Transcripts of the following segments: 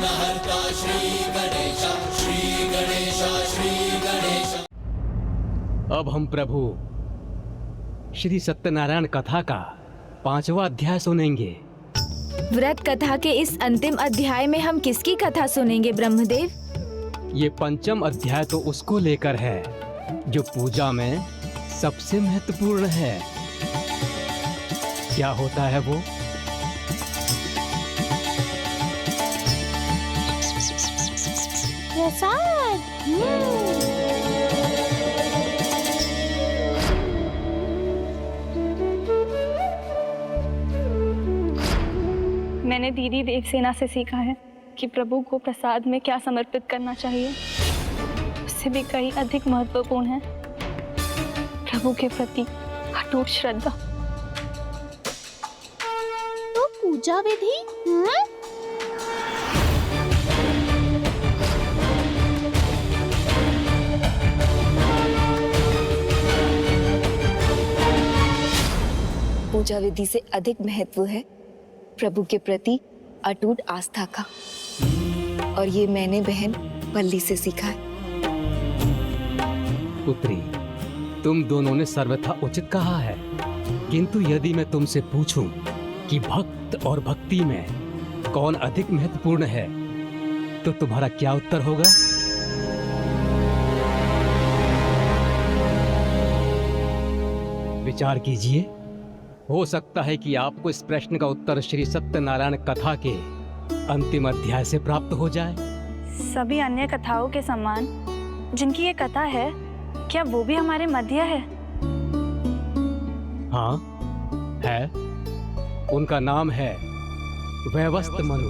विघ्नहर्ता श्री गणेश, श्री गणेश, श्री गणेश। अब हम प्रभु श्री सत्यनारायण कथा का 5वां अध्याय सुनेंगे। व्रत कथा के इस अंतिम अध्याय में हम किसकी कथा सुनेंगे ब्रह्मदेव? ये 5वां अध्याय तो उसको लेकर है जो पूजा में सबसे महत्वपूर्ण है। क्या होता है वो? प्रसाद। मैंने दीदी देवसेना से सीखा है कि प्रभु को प्रसाद में क्या समर्पित करना चाहिए, उससे भी कहीं अधिक महत्वपूर्ण है प्रभु के प्रति अटूट श्रद्धा। तो पूजा विधि? पूजा विधि से अधिक महत्व है प्रभु के प्रति अटूट आस्था का, और ये मैंने बहन वल्ली से सीखा है। पुत्री, तुम दोनों ने सर्वथा उचित कहा है, किंतु यदि मैं तुमसे पूछूं कि भक्त और भक्ति में कौन अधिक महत्वपूर्ण है, तो तुम्हारा क्या उत्तर होगा? विचार कीजिए। हो सकता है कि आपको इस प्रश्न का उत्तर श्री सत्यनारायण कथा के अंतिम अध्याय से प्राप्त हो जाए। सभी अन्य कथाओं के समान जिनकी ये कथा है, क्या वो भी हमारे मध्य है? हाँ है। उनका नाम है वैवस्वत मनु।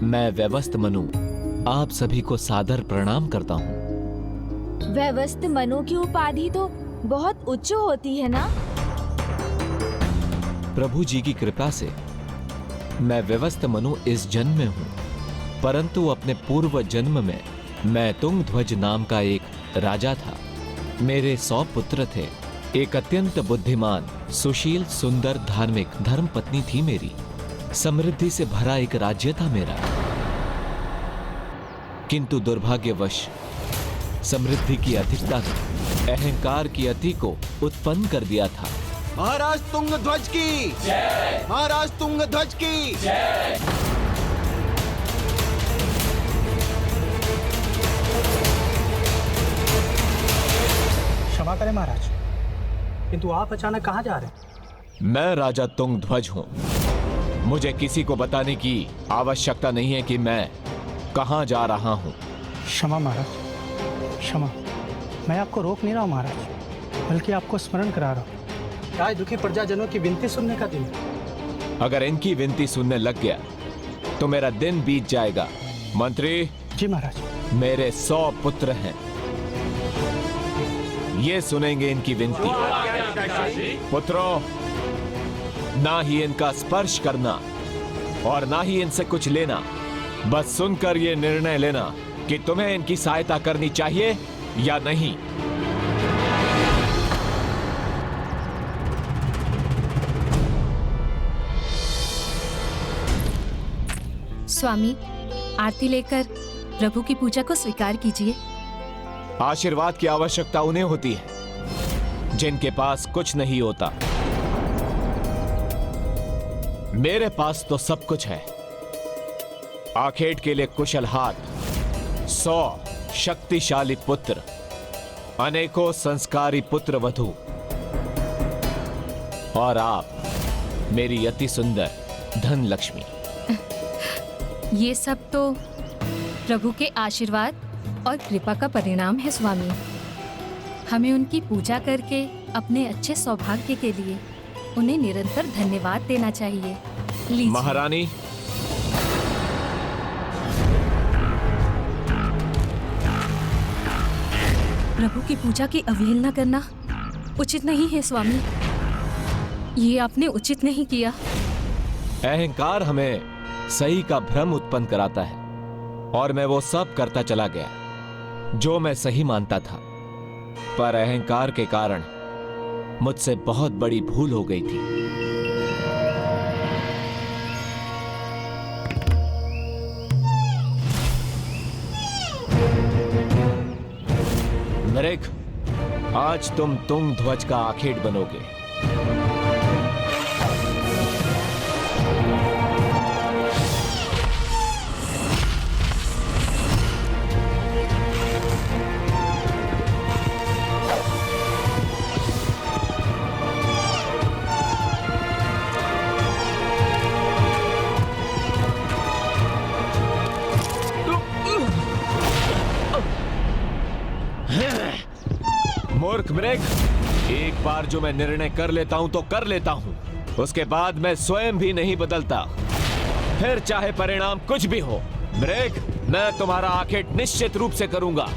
मैं वैवस्वत मनु आप सभी को सादर प्रणाम करता हूँ। वैवस्वत मनु की उपाधि तो बहुत उच्च होती है ना? प्रभु जी की कृपा से मैं वैवस्वत मनु इस जन्म में हूँ, परंतु अपने पूर्व जन्म में मैं तुंगध्वज नाम का एक राजा था। मेरे 100 पुत्र थे। एक अत्यंत बुद्धिमान, सुशील, सुंदर, धार्मिक धर्मपत्नी थी मेरी। समृद्धि से भरा एक राज्य था मेरा। किंतु दुर्भाग्यवश समृद्धि की अधिकता ने अहंकार की अति को उत्पन्न कर दिया था। महाराज तुंगध्वज की जय! महाराज तुंगध्वज की जय! क्षमा करें महाराज, किंतु आप अचानक कहाँ जा रहे हैं? मैं राजा तुंगध्वज हूँ। मुझे किसी को बताने की आवश्यकता नहीं है कि मैं कहाँ जा रहा हूँ। क्षमा महाराज, क्षमा। मैं आपको रोक नहीं रहा हूँ महाराज, बल्कि आपको स्मरण करा रहा हूँ। आज दुखी प्रजाजनों की विनती सुनने का दिन है। अगर इनकी विनती सुनने लग गया तो मेरा दिन बीत जाएगा। मंत्री जी महाराज। मेरे 100 पुत्र हैं, ये सुनेंगे इनकी विनती। पुत्रों, ना ही इनका स्पर्श करना और ना ही इनसे कुछ लेना, बस सुनकर ये निर्णय लेना कि तुम्हें इनकी सहायता करनी चाहिए या नहीं। स्वामी, आरती लेकर प्रभु की पूजा को स्वीकार कीजिए। आशीर्वाद की आवश्यकता उन्हें होती है जिनके पास कुछ नहीं होता। मेरे पास तो सब कुछ है। आखेट के लिए कुशल हाथ, 100 शक्तिशाली पुत्र, अनेकों संस्कारी पुत्र वधू, और आप मेरी अति सुंदर धन लक्ष्मी। ये सब तो प्रभु के आशीर्वाद और कृपा का परिणाम है स्वामी। हमें उनकी पूजा करके अपने अच्छे सौभाग्य के लिए उन्हें निरंतर धन्यवाद देना चाहिए। लीजिए। महारानी, प्रभु की पूजा की अवहेलना करना उचित नहीं है स्वामी। ये आपने उचित नहीं किया। अहंकार हमें सही का भ्रम उत्पन्न कराता है और मैं वो सब करता चला गया जो मैं सही मानता था, पर अहंकार के कारण मुझसे बहुत बड़ी भूल हो गई थी। मृग, आज तुम तुंग ध्वज का आखेट बनोगे। मूर्ख मृग, एक बार जो मैं निर्णय कर लेता हूं तो कर लेता हूं, उसके बाद मैं स्वयं भी नहीं बदलता, फिर चाहे परिणाम कुछ भी हो। मृग, मैं तुम्हारा आखेट निश्चित रूप से करूंगा।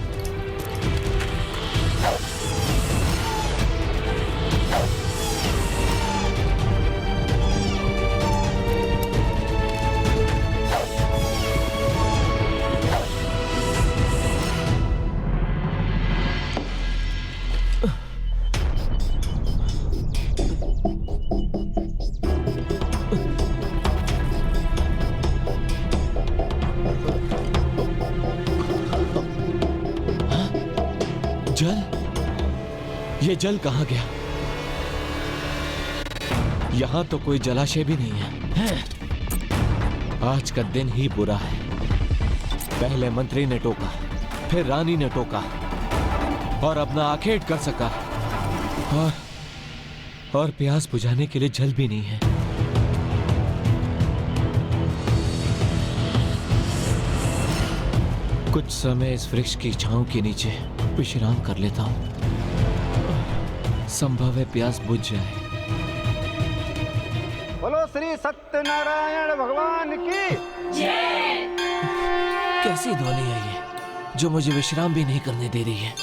जल? ये जल कहां गया? यहां तो कोई जलाशय भी नहीं है। आज का दिन ही बुरा है। पहले मंत्री ने टोका, फिर रानी ने टोका, और अपना आखेट कर सका, और प्यास बुझाने के लिए जल भी नहीं है। कुछ समय इस वृक्ष की छांव के नीचे विश्राम कर लेता हूं, संभव है प्यास बुझ जाए। बोलो श्री सत्यनारायण भगवान की जय। कैसी ध्वनि है ये, जो मुझे विश्राम भी नहीं करने दे रही है?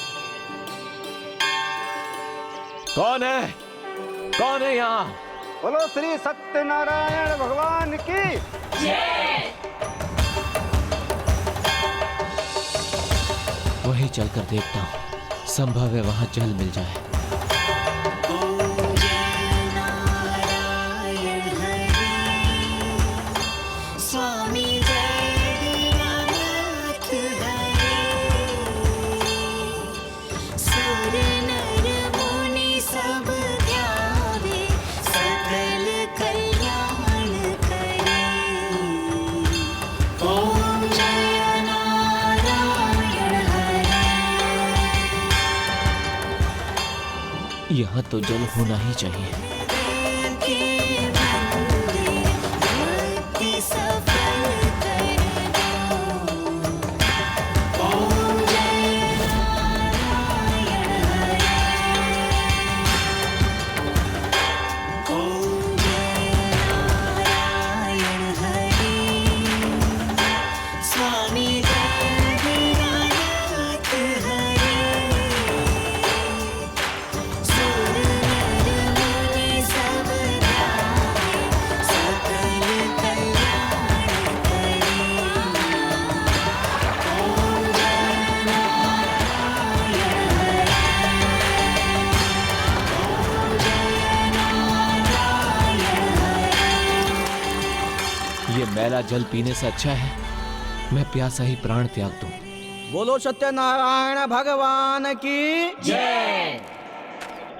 कौन है? कौन है यहाँ? बोलो श्री सत्यनारायण भगवान की जय। वही चलकर देखता हूँ, संभव है वहां जल मिल जाए। यहाँ तो जल होना ही चाहिए। मैला जल पीने से अच्छा है मैं प्यासा ही प्राण त्याग दूं। बोलो सत्यनारायण भगवान की जय।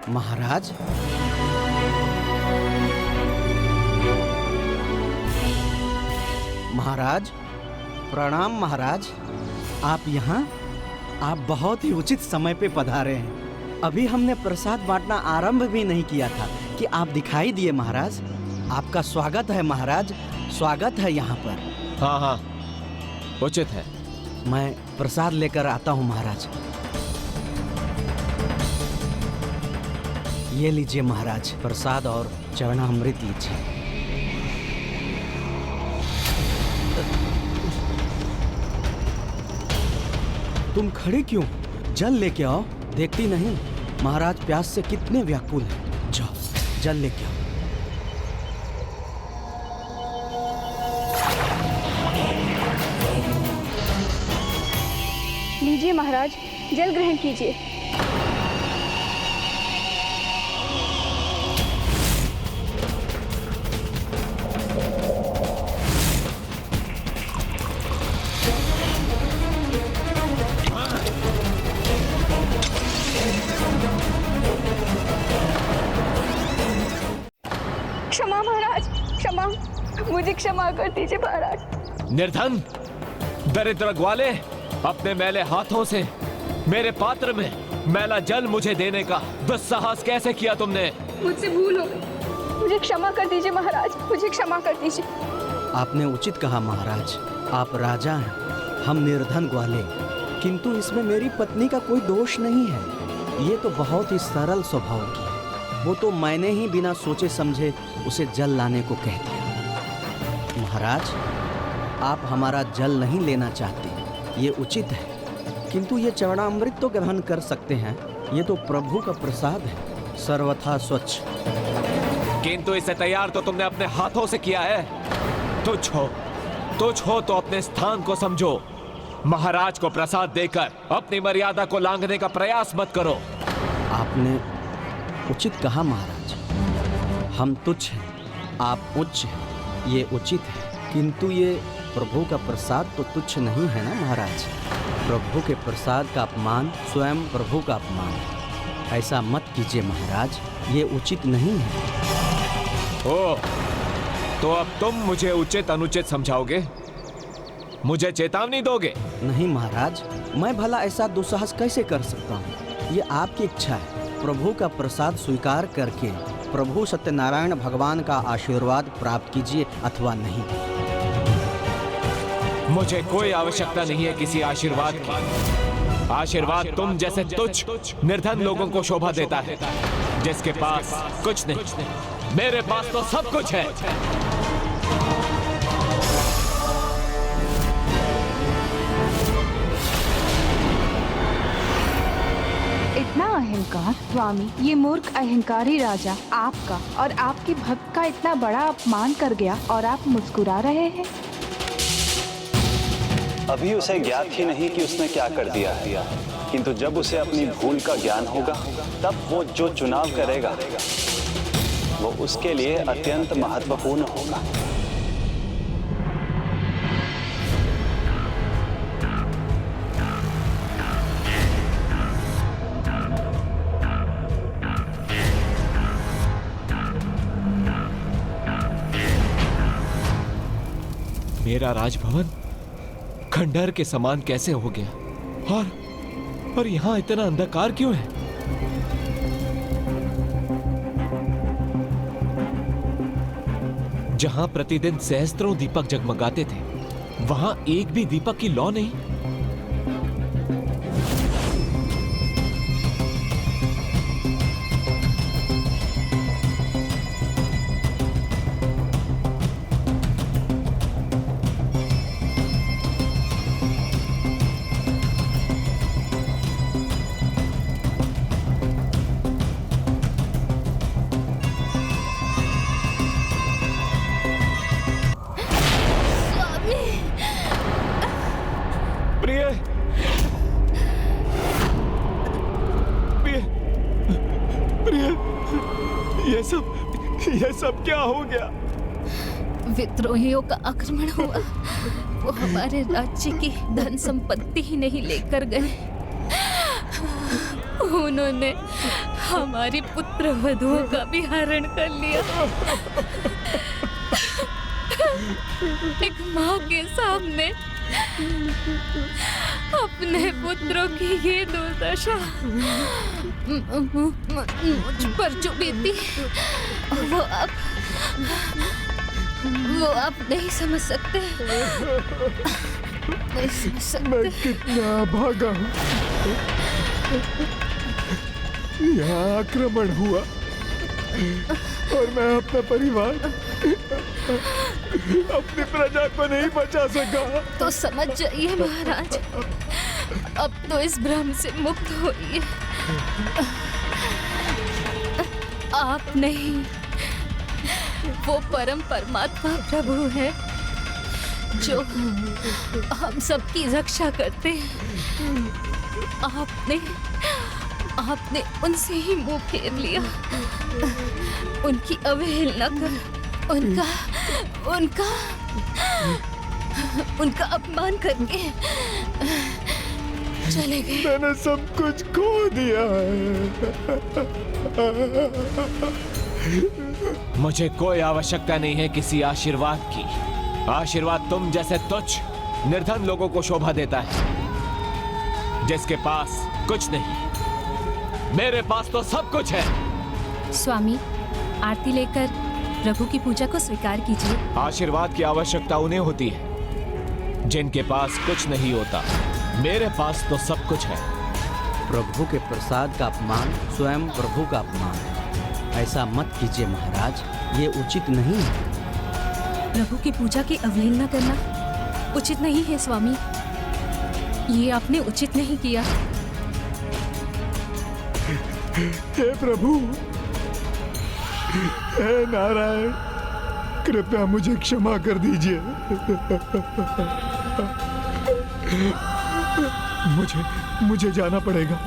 महाराज, महाराज प्रणाम। महाराज आप यहाँ, आप बहुत ही उचित समय पे पधारे हैं। अभी हमने प्रसाद बांटना आरंभ भी नहीं किया था कि आप दिखाई दिए। महाराज आपका स्वागत है। महाराज स्वागत है यहाँ पर। हाँ हाँ उचित है। मैं प्रसाद लेकर आता हूँ महाराज। ये लीजिए महाराज प्रसाद और चरणामृत लीजिए। तुम खड़ी क्यों? जल लेके आओ। देखती नहीं महाराज प्यास से कितने व्याकुल हैं। जाओ जल लेके आओ। लीजिए महाराज, जल ग्रहण कीजिए। क्षमा महाराज, क्षमा, मुझे क्षमा कर दीजिए महाराज। निर्धन, दरिद्र ग्वाले, अपने मैले हाथों से मेरे पात्र में मैला जल मुझे देने का दुस्साहस कैसे किया तुमने? मुझसे भूल हो गई, मुझे क्षमा कर दीजिए महाराज, मुझे क्षमा कर दीजिए। आपने उचित कहा महाराज, आप राजा हैं, हम निर्धन ग्वाले, किंतु इसमें मेरी पत्नी का कोई दोष नहीं है। ये तो बहुत ही सरल स्वभाव की है। वो तो मैंने ही बिना सोचे समझे उसे जल लाने को कह दिया। महाराज, आप हमारा जल नहीं लेना चाहते, ये उचित है, किंतु ये चरणामृत तो ग्रहण कर सकते हैं। ये तो प्रभु का प्रसाद है, सर्वथा स्वच्छ। किंतु इसे तैयार तो तुमने अपने हाथों से किया है। तुझ हो तो अपने स्थान को समझो। महाराज को प्रसाद देकर अपनी मर्यादा को लांघने का प्रयास मत करो। आपने उचित कहा महाराज, हम तुच्छ हैं, आप उच्च हैं, ये उचित है, किंतु ये प्रभु का प्रसाद तो तुच्छ नहीं है ना महाराज। प्रभु के प्रसाद का अपमान स्वयं प्रभु का अपमान है। ऐसा मत कीजिए महाराज, ये उचित नहीं है। ओ, तो अब तुम मुझे उचित अनुचित समझाओगे? मुझे चेतावनी दोगे? नहीं महाराज, मैं भला ऐसा दुस्साहस कैसे कर सकता हूँ? ये आपकी इच्छा है। प्रभु का प्रसाद स्वीकार करके प्रभु सत्यनारायण भगवान का आशीर्वाद प्राप्त कीजिए अथवा नहीं। मुझे कोई आवश्यकता नहीं है किसी आशीर्वाद की। आशीर्वाद तुम जैसे तुच्छ निर्धन लोगों को शोभा देता है, जिसके पास कुछ नहीं। मेरे पास तो सब कुछ है। इतना अहंकार स्वामी, ये मूर्ख अहंकारी राजा आपका और आपके भक्त का इतना बड़ा अपमान कर गया और आप मुस्कुरा रहे हैं। अभी उसे ज्ञात ही नहीं कि उसने क्या कर दिया है, किंतु जब उसे अपनी भूल का ज्ञान होगा तब वो जो चुनाव करेगा वो उसके लिए अत्यंत महत्वपूर्ण होगा। मेरा राजभवन खंडहर के समान कैसे हो गया? और यहाँ इतना अंधकार क्यों है? जहां प्रतिदिन सहस्त्रों दीपक जगमगाते थे, वहां एक भी दीपक की लौ नहीं। ये सब क्या हो गया? विद्रोहियों का आक्रमण हुआ। वो हमारे राज्य की धन संपत्ति ही नहीं लेकर गए, उन्होंने हमारी पुत्र वधुओं का भी हरण कर लिया। एक माँ के सामने अपने पुत्रों की ये दुर्दशा मुझ पर जो बीती वो आप नहीं समझ सकते। नहीं समझ सकते। मैं कितना भागा हूँ। यहाँ आक्रमण हुआ और मैं अपना परिवार, अपनी प्रजा को नहीं बचा सका। तो समझ जाइए महाराज, अब तो इस भ्रम से मुक्त होइए। आप नहीं, वो परम परमात्मा प्रभु है जो हम सबकी रक्षा करते हैं। आपने उनसे ही मुंह फेर लिया, उनकी अवहेलना कर, उनका अपमान करके चले गए। मैंने सब कुछ खो दिया है। मुझे कोई आवश्यकता नहीं है किसी आशीर्वाद की। आशीर्वाद तुम जैसे तुच्छ निर्धन लोगों को शोभा देता है, जिसके पास कुछ नहीं। मेरे पास तो सब कुछ है। स्वामी, आरती लेकर प्रभु की पूजा को स्वीकार कीजिए। आशीर्वाद की आवश्यकता उन्हें होती है जिनके पास कुछ नहीं होता। मेरे पास तो सब कुछ है। प्रभु के प्रसाद का अपमान स्वयं प्रभु का अपमान है। ऐसा मत कीजिए महाराज, ये उचित नहीं है। प्रभु की पूजा की अवहेलना करना उचित नहीं है स्वामी। ये आपने उचित नहीं किया। हे प्रभु, हे नारायण, कृपया मुझे क्षमा कर दीजिए। मुझे जाना पड़ेगा।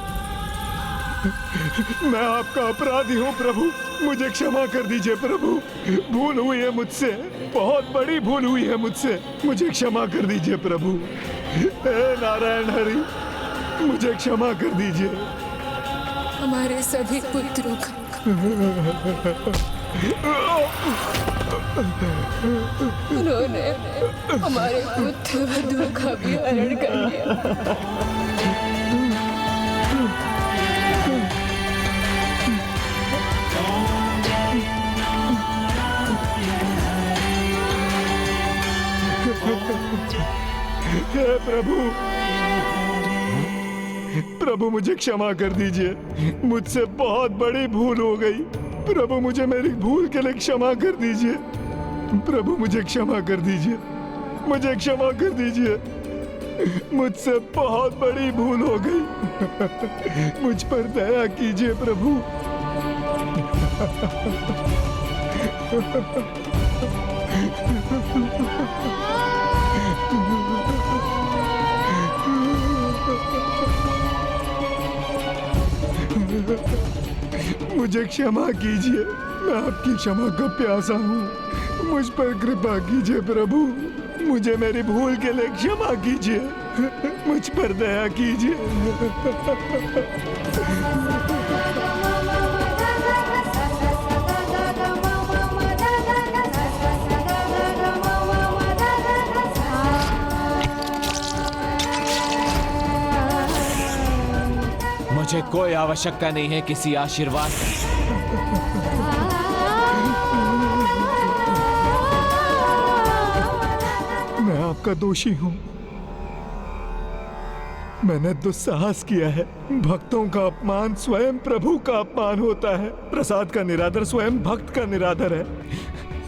मैं आपका अपराधी हूँ प्रभु, मुझे क्षमा कर दीजिए प्रभु। भूल हुई है मुझसे, बहुत बड़ी भूल हुई है मुझसे, मुझे क्षमा कर दीजिए प्रभु। हे नारायण हरि, मुझे क्षमा कर दीजिए। हमारे सभी पुत्रों का उन्होंने हमारे पुत्र वधु का भी हरण कर लिया। हे प्रभु, प्रभु मुझे क्षमा कर दीजिए। मुझसे बहुत बड़ी भूल हो गई प्रभु, मुझे मेरी भूल के लिए क्षमा कर दीजिए। प्रभु मुझे क्षमा कर दीजिए, मुझे क्षमा कर दीजिए। मुझसे बहुत बड़ी भूल हो गई, मुझ पर दया कीजिए प्रभु। मुझे क्षमा कीजिए, मैं आपकी क्षमा का प्यासा हूँ। मुझ पर कृपा कीजिए प्रभु, मुझे मेरी भूल के लिए क्षमा कीजिए, मुझ पर दया कीजिए। मुझे कोई आवश्यकता नहीं है किसी आशीर्वाद की। मैं आपका दोषी हूँ, मैंने दुस्साहस किया है। भक्तों का अपमान स्वयं प्रभु का अपमान होता है। प्रसाद का निरादर स्वयं भक्त का निरादर है।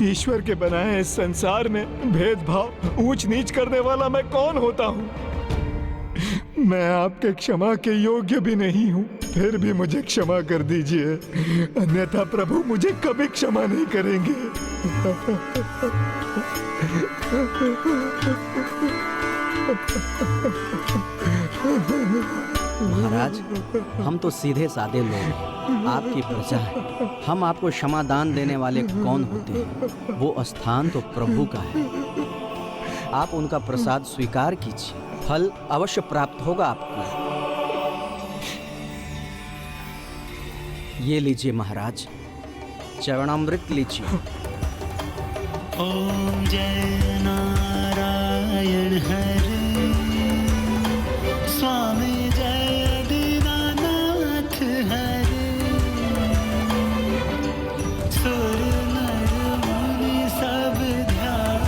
ईश्वर के बनाए इस संसार में भेदभाव ऊंच नीच करने वाला मैं कौन होता हूँ? मैं आपके क्षमा के योग्य भी नहीं हूँ, फिर भी मुझे क्षमा कर दीजिए, अन्यथा प्रभु मुझे कभी क्षमा नहीं करेंगे। महाराज, हम तो सीधे साधे लोग हैं, आपकी प्रजा है। हम आपको क्षमा दान देने वाले कौन होते हैं? वो स्थान तो प्रभु का है। आप उनका प्रसाद स्वीकार कीजिए, फल अवश्य प्राप्त होगा आपको। ये लीजिए महाराज, चरणामृत लीजिए। ओम जय नारायण हरे, स्वामी जय दीनानाथ हरे, सुर नर मुनि सब ध्यान,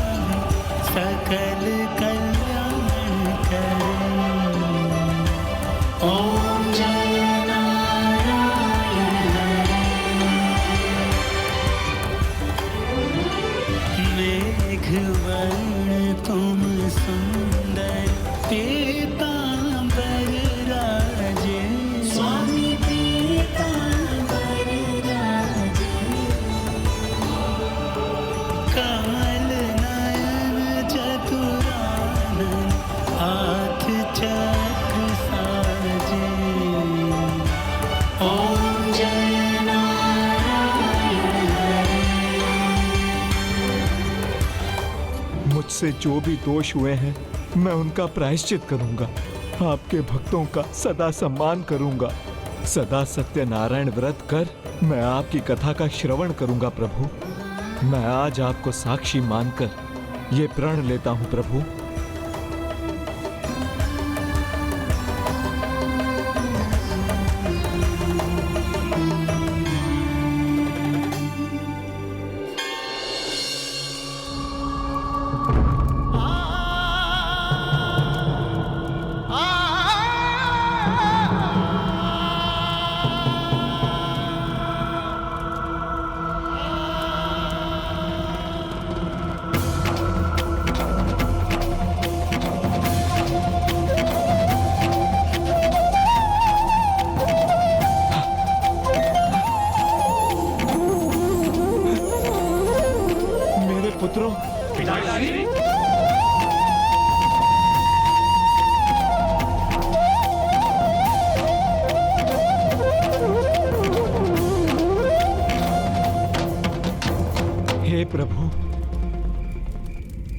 सकल कल्याण करे। ओम जय नारायण हरे, मेघवर्ण तुम सुंदर पीतांबर राजे, स्वामी पीतांबर राजे, कमल नयन चतुरानन, हाथ चक्र साजे। ओम जय नारायण हरे। मुझसे जो भी दोष हुए हैं मैं उनका प्रायश्चित करूंगा, आपके भक्तों का सदा सम्मान करूंगा। सदा सत्यनारायण व्रत कर मैं आपकी कथा का श्रवण करूंगा प्रभु। मैं आज आपको साक्षी मानकर ये प्रण लेता हूं प्रभु। पुत्रों, हे प्रभु,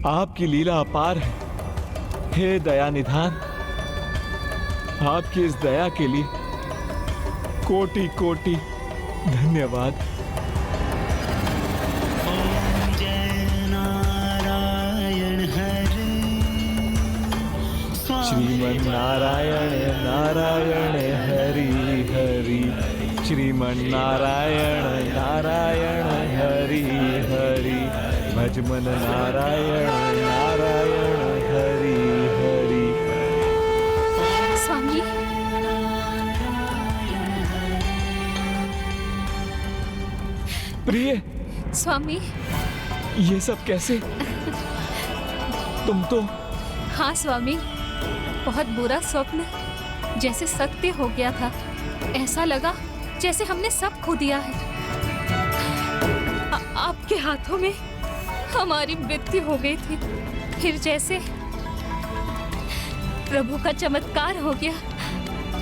आपकी लीला अपार है। हे दया निधान, आपकी इस दया के लिए कोटि कोटि धन्यवाद। श्रीमन नारायण नारायण हरि हरि, श्रीमन नारायण नारायण हरि हरि, भजमन नारायण नारायण हरि हरि। स्वामी, प्रिय स्वामी, ये सब कैसे? तुम तो। हाँ स्वामी, बहुत बुरा स्वप्न जैसे सत्य हो गया था। ऐसा लगा जैसे हमने सब खो दिया है। आपके हाथों में हमारी मृत्यु हो गई थी। फिर जैसे प्रभु का चमत्कार हो गया,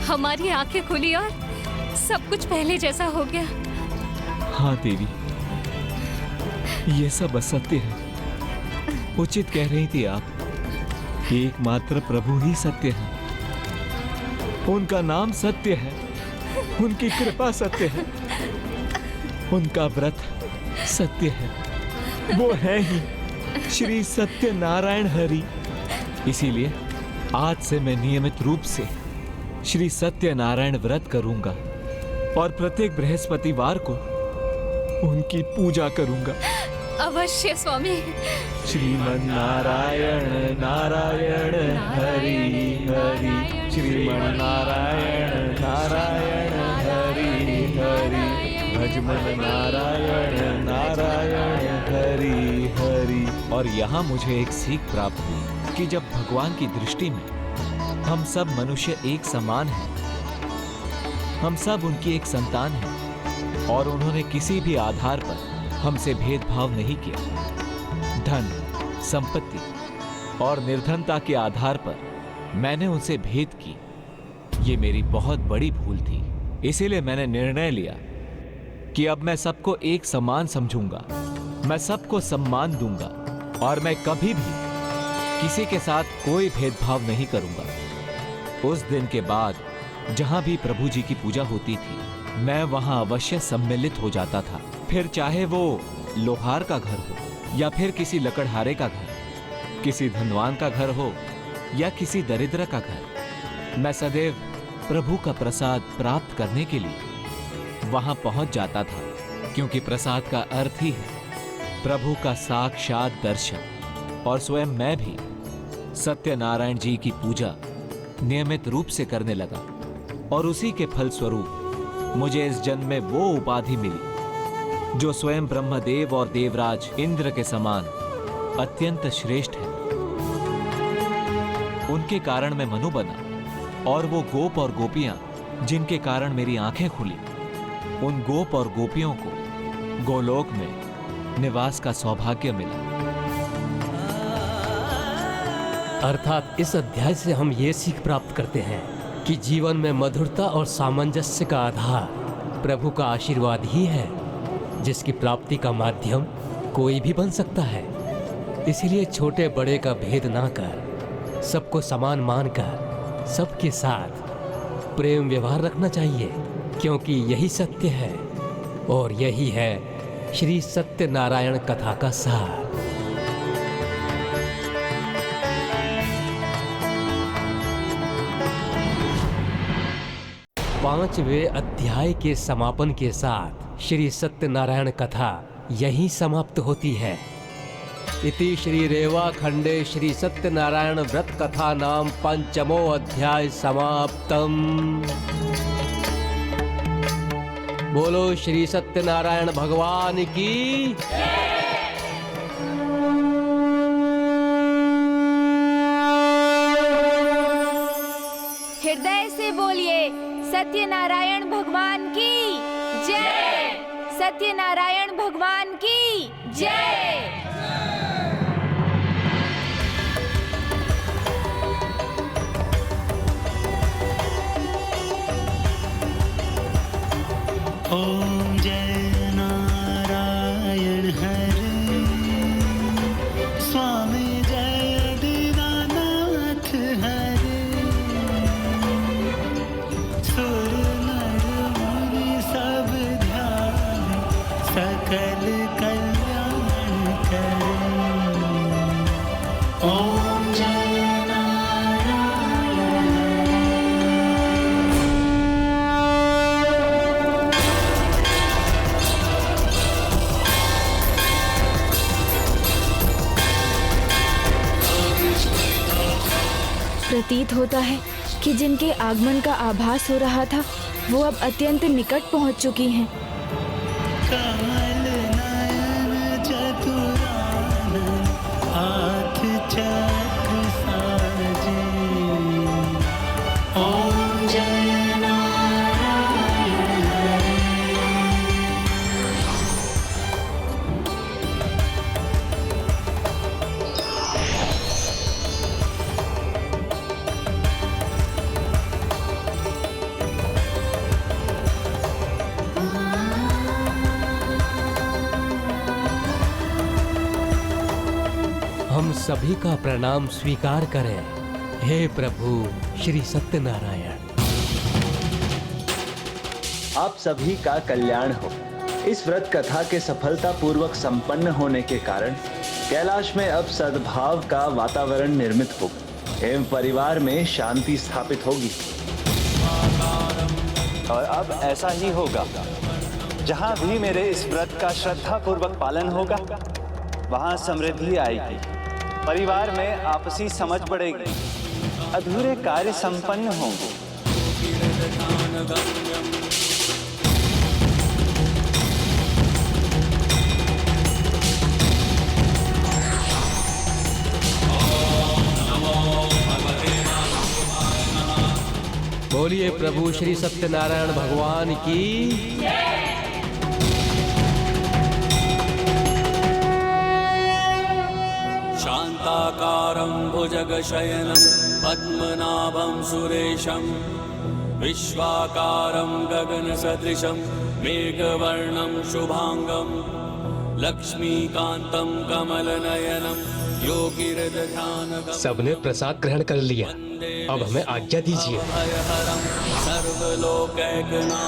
हमारी आंखें खुली और सब कुछ पहले जैसा हो गया। हाँ देवी, ये सब असत्य है। उचित कह रही थी आप। एकमात्र प्रभु ही सत्य है। उनका नाम सत्य है, उनकी कृपा सत्य है, उनका व्रत सत्य है। वो है ही श्री सत्यनारायण हरि। इसीलिए आज से मैं नियमित रूप से श्री सत्यनारायण व्रत करूंगा और प्रत्येक बृहस्पतिवार को उनकी पूजा करूंगा। अवश्य स्वामी। श्रीमन नारायण नारायण हरि हरि, श्रीमन नारायण नारायण हरि हरि, भजमन नारायण नारायण हरि हरि। और यहाँ मुझे एक सीख प्राप्त हुई कि जब भगवान की दृष्टि में हम सब मनुष्य एक समान हैं, हम सब उनकी एक संतान हैं और उन्होंने किसी भी आधार पर हमसे भेदभाव नहीं किया। धन, संपत्ति और निर्धनता के आधार पर मैंने उनसे भेद की। ये मेरी बहुत बड़ी भूल थी। इसीलिए मैंने निर्णय लिया कि अब मैं सबको एक समान समझूंगा, मैं सबको सम्मान दूंगा और मैं कभी भी किसी के साथ कोई भेदभाव नहीं करूंगा। उस दिन के बाद जहां भी प्रभु जी की पूजा होती थी, मैं वहां अवश्य सम्मिलित हो जाता था। फिर चाहे वो लोहार का घर हो या फिर किसी लकड़हारे का घर, किसी धनवान का घर हो या किसी दरिद्र का घर, मैं सदैव प्रभु का प्रसाद प्राप्त करने के लिए वहां पहुंच जाता था। क्योंकि प्रसाद का अर्थ ही है प्रभु का साक्षात दर्शन। और स्वयं मैं भी सत्यनारायण जी की पूजा नियमित रूप से करने लगा और उसी के फलस्वरूप मुझे इस जन्म में वो उपाधि मिली जो स्वयं ब्रह्मदेव और देवराज इंद्र के समान अत्यंत श्रेष्ठ है। उनके कारण मैं मनु बना और वो गोप और गोपियां जिनके कारण मेरी आंखें खुली, उन गोप और गोपियों को गोलोक में निवास का सौभाग्य मिला। अर्थात इस अध्याय से हम ये सीख प्राप्त करते हैं कि जीवन में मधुरता और सामंजस्य का आधार प्रभु का आशीर्वाद ही है, जिसकी प्राप्ति का माध्यम कोई भी बन सकता है। इसीलिए छोटे बड़े का भेद ना कर सबको समान मानकर सबके साथ प्रेम व्यवहार रखना चाहिए। क्योंकि यही सत्य है और यही है श्री सत्यनारायण कथा का सार। पांचवें अध्याय के समापन के साथ श्री सत्यनारायण कथा यहीं समाप्त होती है। इति श्री रेवा खंडे श्री सत्यनारायण व्रत कथा नाम पंचमो अध्याय समाप्तम। बोलो श्री सत्यनारायण भगवान की। हृदय से बोलिए सत्यनारायण भगवान की जय। सत्यनारायण भगवान की जय। ओम जय नारायण हरे, स्वामी जय दीनानाथ हरे। सुर नर मुनि सब ध्यान, सकल कल्याण करे। ओम जय प्रतीत होता है कि जिनके आगमन का आभास हो रहा था वो अब अत्यंत निकट पहुंच चुकी हैं। कमल नयन चतुरानन, हाथ चक्र साजे। ओम जय नारायण हरे। हम सभी का प्रणाम स्वीकार करें। हे प्रभु श्री सत्यनारायण। आप सभी का कल्याण हो। इस व्रत कथा के सफलता पूर्वक संपन्न होने के कारण कैलाश में अब सद्भाव का वातावरण निर्मित होगा एवं परिवार में शांति स्थापित होगी। और अब ऐसा ही होगा, जहां भी मेरे इस व्रत का श्रद्धा पूर्वक पालन होगा वहां समृद्धि आएगी, परिवार में आपसी समझ बढ़ेगी, अधूरे कार्य संपन्न होंगे। बोलिए प्रभु श्री सत्यनारायण भगवान की। शान्ताकारं भुजगशयनं पद्मनाभं सुरेशं विश्वाकारं गगनसदृशं मेघवर्णं शुभांगं लक्ष्मीकान्तं कमलनयनं योगिर्ध्यानगं। सबने प्रसाद ग्रहण कर लिया, अब हमें आज्ञा दीजिए। भयहरं सर्वलोकैकनाथं।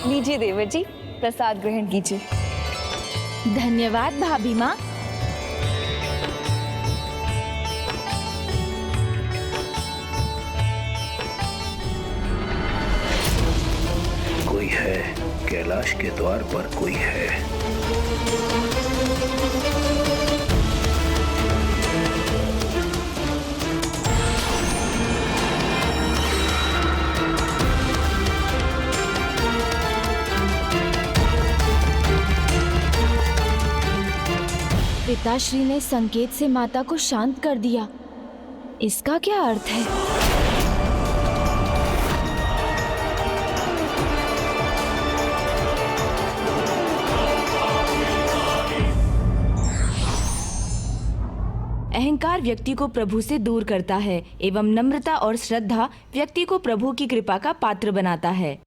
लीजिए देवर जी, प्रसाद ग्रहण कीजिए। धन्यवाद भाभी माँ। कोई है, कैलाश के द्वार पर कोई है। पिताश्री ने संकेत से माता को शांत कर दिया, इसका क्या अर्थ है? अहंकार व्यक्ति को प्रभु से दूर करता है एवं नम्रता और श्रद्धा व्यक्ति को प्रभु की कृपा का पात्र बनाता है।